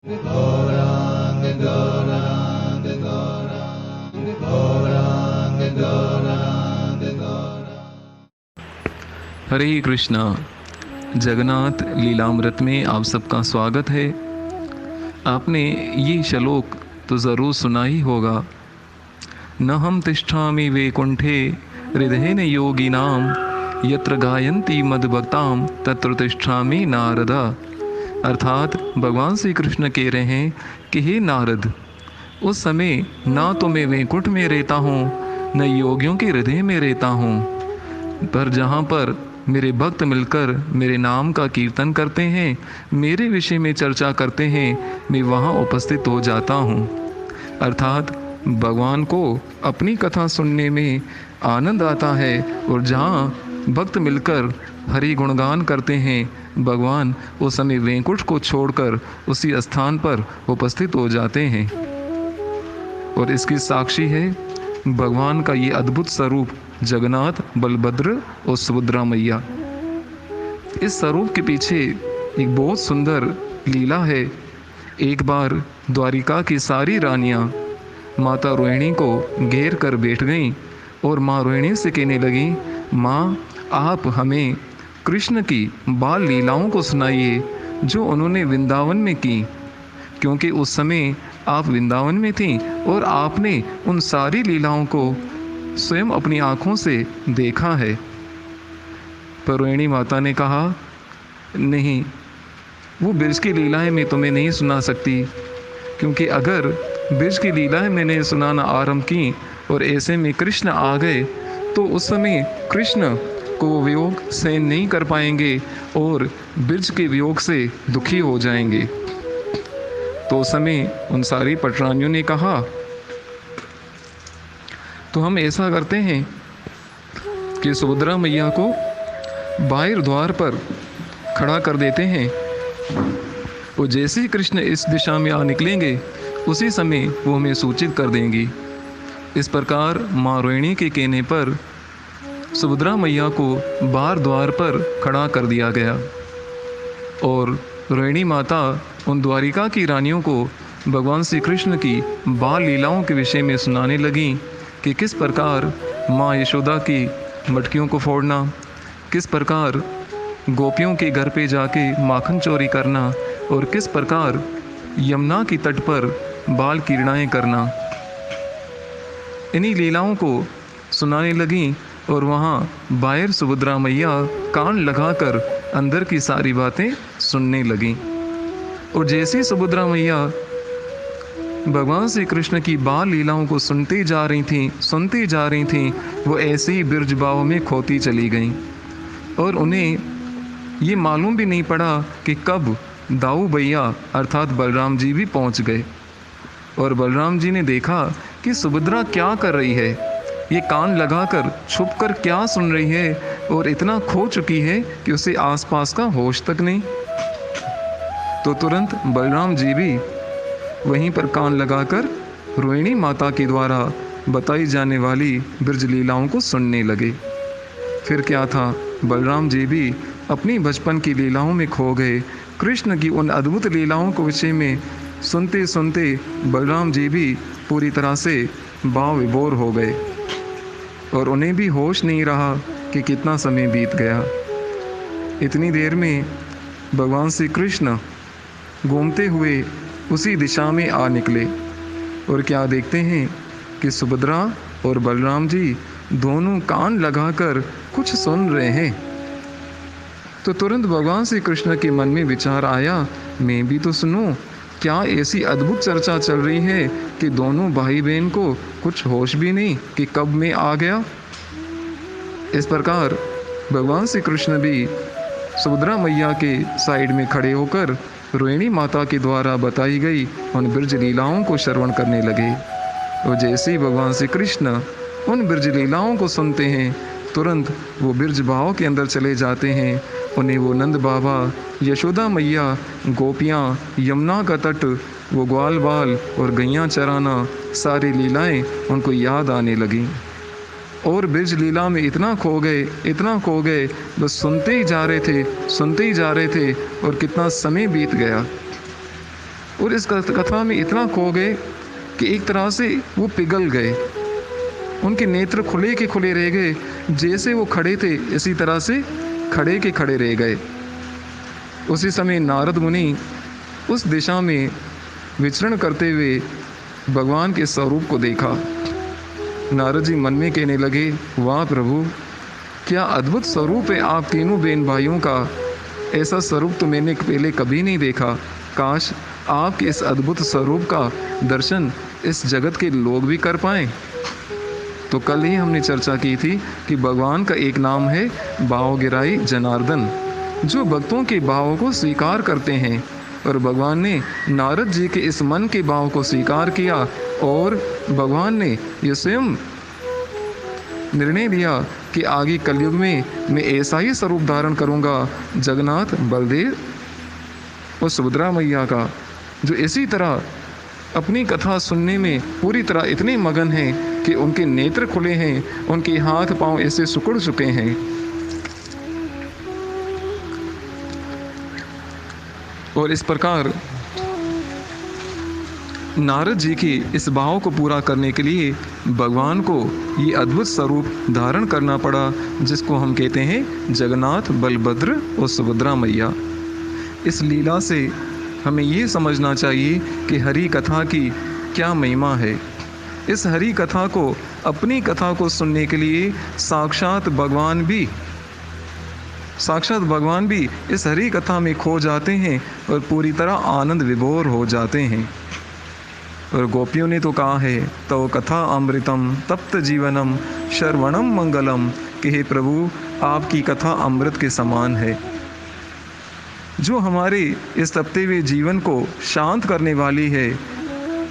गौरांग गौरांग गौरांग गौरांग गौरांग गौरांग। हरे कृष्णा। जगन्नाथ लीलामृत में आप सबका स्वागत है। आपने ये श्लोक तो ज़रूर सुना ही होगा। न हम तिष्ठामि वैकुंठे हृदयेन योगिनाम यत्र गायन्ति मद्भक्ताम तत्र तिष्ठामि नारद। अर्थात भगवान श्री कृष्ण कह रहे हैं कि हे नारद, उस समय ना तो मैं वैकुंठ में रहता हूँ न योगियों के हृदय में रहता हूँ, पर जहाँ पर मेरे भक्त मिलकर मेरे नाम का कीर्तन करते हैं, मेरे विषय में चर्चा करते हैं, मैं वहाँ उपस्थित हो जाता हूँ। अर्थात भगवान को अपनी कथा सुनने में आनंद आता है और जहाँ भक्त मिलकर हरि गुणगान करते हैं, भगवान उस समय वैकुंठ को छोड़कर उसी स्थान पर उपस्थित हो जाते हैं। और इसकी साक्षी है भगवान का ये अद्भुत स्वरूप जगन्नाथ, बलभद्र और सुभद्रा मैया। इस स्वरूप के पीछे एक बहुत सुंदर लीला है। एक बार द्वारिका की सारी रानियां माता रोहिणी को घेर कर बैठ गईं और माँ रोहिणी से कहने लगी, माँ आप हमें कृष्ण की बाल लीलाओं को सुनाइए जो उन्होंने वृंदावन में की, क्योंकि उस समय आप वृंदावन में थीं और आपने उन सारी लीलाओं को स्वयं अपनी आँखों से देखा है। पर रोहिणी माता ने कहा, नहीं, वो ब्रज की लीलाएं मैं तुम्हें नहीं सुना सकती, क्योंकि अगर ब्रज की लीलाएं मैंने सुनाना आरंभ की और ऐसे में कृष्ण आ गए तो उस समय कृष्ण को वो वियोग सहन नहीं कर पाएंगे और ब्रज के वियोग से दुखी हो जाएंगे। तो उस समय उन सारी पटरानियों ने कहा, तो हम ऐसा करते हैं कि सुभद्रा मैया को बाहर द्वार पर खड़ा कर देते हैं और जैसे ही कृष्ण इस दिशा में आ निकलेंगे उसी समय वो हमें सूचित कर देंगी। इस प्रकार माँ रोहिणी के कहने पर सुभद्रा मैया को बाहर द्वार पर खड़ा कर दिया गया और रोहिणी माता उन द्वारिका की रानियों को भगवान श्री कृष्ण की बाल लीलाओं के विषय में सुनाने लगी कि किस प्रकार माँ यशोदा की मटकियों को फोड़ना, किस प्रकार गोपियों के घर पे जाके माखन चोरी करना और किस प्रकार यमुना की तट पर बाल क्रीड़ाएं करना। इन्हीं लीलाओं को सुनाने लगी और वहाँ बाहर सुभद्रा मैया कान लगाकर अंदर की सारी बातें सुनने लगीं। और जैसे ही सुभद्रा मैया भगवान श्री कृष्ण की बाल लीलाओं को सुनती जा रही थीं, वो ऐसे ही बिरज भाव में खोती चली गईं और उन्हें ये मालूम भी नहीं पड़ा कि कब दाऊ भैया अर्थात बलराम जी भी पहुंच गए। और बलराम जी ने देखा कि सुभद्रा क्या कर रही है, ये कान लगाकर छुपकर क्या सुन रही है और इतना खो चुकी है कि उसे आसपास का होश तक नहीं। तो तुरंत बलराम जी भी वहीं पर कान लगाकर रोहिणी माता के द्वारा बताई जाने वाली ब्रज लीलाओं को सुनने लगे। फिर क्या था, बलराम जी भी अपनी बचपन की लीलाओं में खो गए। कृष्ण की उन अद्भुत लीलाओं के विषय में सुनते सुनते बलराम जी भी पूरी तरह से भाव विभोर हो गए और उन्हें भी होश नहीं रहा कि कितना समय बीत गया। इतनी देर में भगवान श्री कृष्ण घूमते हुए उसी दिशा में आ निकले और क्या देखते हैं कि सुभद्रा और बलराम जी दोनों कान लगाकर कुछ सुन रहे हैं। तो तुरंत भगवान श्री कृष्ण के मन में विचार आया, मैं भी तो सुनूं, क्या ऐसी अद्भुत चर्चा चल रही है कि दोनों भाई बहन को कुछ होश भी नहीं कि कब मैं आ गया। इस प्रकार भगवान श्री कृष्ण भी सुभद्रा मैया के साइड में खड़े होकर रोहिणी माता के द्वारा बताई गई उन ब्रज लीलाओं को श्रवण करने लगे। और जैसे ही भगवान श्री कृष्ण उन ब्रज लीलाओं को सुनते हैं, तुरंत वो ब्रज भाव के अंदर चले जाते हैं। उन्हें वो नंद बाबा, यशोदा मैया, गोपियाँ, यमुना का तट, वो ग्वाल बाल और गैयाँ चराना, सारी लीलाएं उनको याद आने लगीं और ब्रज लीला में इतना खो गए, बस सुनते ही जा रहे थे और कितना समय बीत गया। और इस कथा में इतना खो गए कि एक तरह से वो पिघल गए। उनके नेत्र खुले के खुले रह गए, जैसे वो खड़े थे इसी तरह से खड़े के खड़े रह गए। उसी समय नारद मुनि उस दिशा में विचरण करते हुए भगवान के स्वरूप को देखा। नारद जी मन में कहने लगे, वाह प्रभु, क्या अद्भुत स्वरूप है आप तीनों बहन भाइयों का। ऐसा स्वरूप तो मैंने पहले कभी नहीं देखा। काश आपके इस अद्भुत स्वरूप का दर्शन इस जगत के लोग भी कर पाएं। तो कल ही हमने चर्चा की थी कि भगवान का एक नाम है भावगिराई जनार्दन, जो भक्तों के भावों को स्वीकार करते हैं। और भगवान ने नारद जी के इस मन के भाव को स्वीकार किया और भगवान ने यह स्वयं निर्णय लिया कि आगे कलयुग में मैं ऐसा ही स्वरूप धारण करूंगा जगन्नाथ, बलदेव और सुभद्रा मैया का, जो इसी तरह अपनी कथा सुनने में पूरी तरह इतने मगन हैं कि उनके नेत्र खुले हैं, उनके हाथ पांव ऐसे सिकुड़ चुके हैं। और इस प्रकार नारद जी के इस भाव को पूरा करने के लिए भगवान को ये अद्भुत स्वरूप धारण करना पड़ा, जिसको हम कहते हैं जगन्नाथ, बलभद्र और सुभद्रा मैया। इस लीला से हमें ये समझना चाहिए कि हरि कथा की क्या महिमा है। इस हरि कथा को, अपनी कथा को सुनने के लिए साक्षात भगवान भी इस हरि कथा में खो जाते हैं और पूरी तरह आनंद विभोर हो जाते हैं। और गोपियों ने तो कहा है, तव कथा अमृतम तप्त जीवनम श्रवणम मंगलम, कि हे प्रभु आपकी कथा अमृत के समान है, जो हमारे इस तपते हुए जीवन को शांत करने वाली है,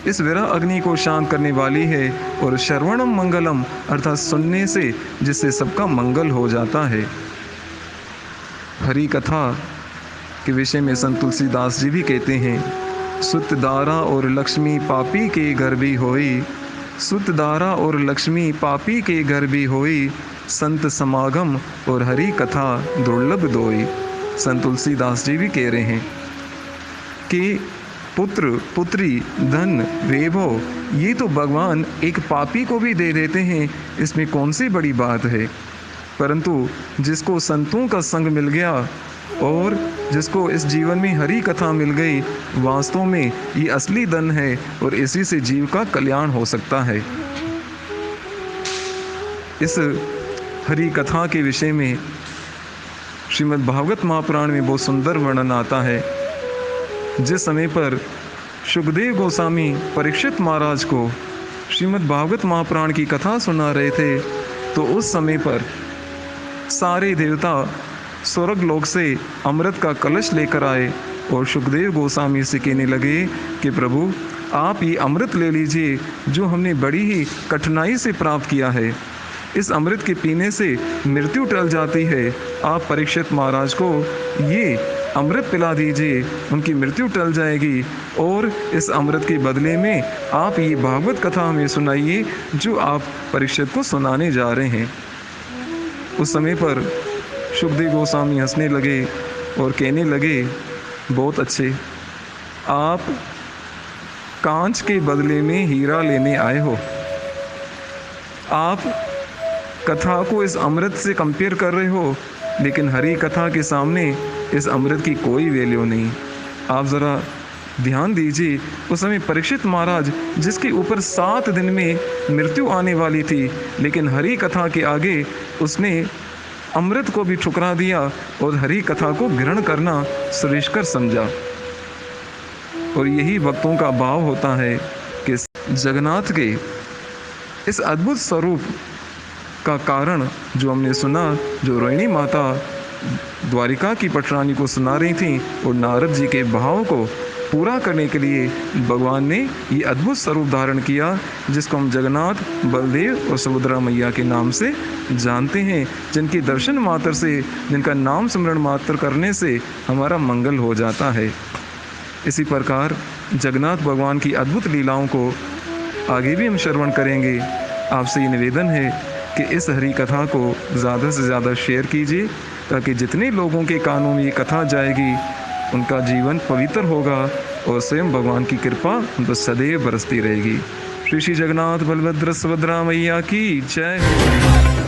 इस विरह अग्नि को शांत करने वाली है। और श्रवणम मंगलम अर्थात सुनने से जिससे सबका मंगल हो जाता है। हरि कथा के विषय में संत तुलसीदास जी भी कहते हैं, सुत दारा और लक्ष्मी पापी के घर भी होई, सुत दारा और लक्ष्मी पापी के घर भी होई, संत समागम और हरि कथा दुर्लभ दोई। संत तुलसीदास जी भी कह रहे हैं कि पुत्र, पुत्री, धन, वैभव ये तो भगवान एक पापी को भी दे देते हैं, इसमें कौन सी बड़ी बात है। परंतु जिसको संतों का संग मिल गया और जिसको इस जीवन में हरि कथा मिल गई, वास्तव में ये असली धन है और इसी से जीव का कल्याण हो सकता है। इस हरि कथा के विषय में श्रीमद् भागवत महापुराण में बहुत सुंदर वर्णन आता है। जिस समय पर शुकदेव गोस्वामी परीक्षित महाराज को श्रीमद् भागवत महापुराण की कथा सुना रहे थे, तो उस समय पर सारे देवता स्वर्ग लोक से अमृत का कलश लेकर आए और शुकदेव गोस्वामी से कहने लगे कि प्रभु आप ये अमृत ले लीजिए, जो हमने बड़ी ही कठिनाई से प्राप्त किया है। इस अमृत के पीने से मृत्यु टल जाती है। आप परीक्षित महाराज को ये अमृत पिला दीजिए, उनकी मृत्यु टल जाएगी। और इस अमृत के बदले में आप ये भागवत कथा हमें सुनाइए, जो आप परीक्षित को सुनाने जा रहे हैं। उस समय पर शुकदेव गोस्वामी हंसने लगे और कहने लगे, बहुत अच्छे, आप कांच के बदले में हीरा लेने आए हो। आप कथा को इस अमृत से कंपेयर कर रहे हो, लेकिन हरि कथा के सामने इस अमृत की कोई वैल्यू नहीं। आप ज़रा ध्यान दीजिए, उस समय परीक्षित महाराज जिसके ऊपर 7 दिन में मृत्यु आने वाली थी, लेकिन हरि कथा के आगे उसने अमृत को भी ठुकरा दिया और हरि कथा को ग्रहण करना श्रेष्ठकर समझा। और यही भक्तों का भाव होता है कि जगन्नाथ के इस अद्भुत स्वरूप का कारण जो हमने सुना, जो रोहिणी माता द्वारिका की पटरानी को सुना रही थी, और नारद जी के भाव को पूरा करने के लिए भगवान ने ये अद्भुत स्वरूप धारण किया, जिसको हम जगन्नाथ, बलदेव और सुभद्रा मैया के नाम से जानते हैं, जिनके दर्शन मात्र से, जिनका नाम स्मरण मात्र करने से हमारा मंगल हो जाता है। इसी प्रकार जगन्नाथ भगवान की अद्भुत लीलाओं को आगे भी हम श्रवण करेंगे। आपसे ये निवेदन है कि इस हरि कथा को ज़्यादा से ज़्यादा शेयर कीजिए, ताकि जितने लोगों के कानों में ये कथा जाएगी उनका जीवन पवित्र होगा और स्वयं भगवान की कृपा उन पर सदैव बरसती रहेगी। श्री श्री जगन्नाथ बलभद्र सुभद्रा मैया की जय हो।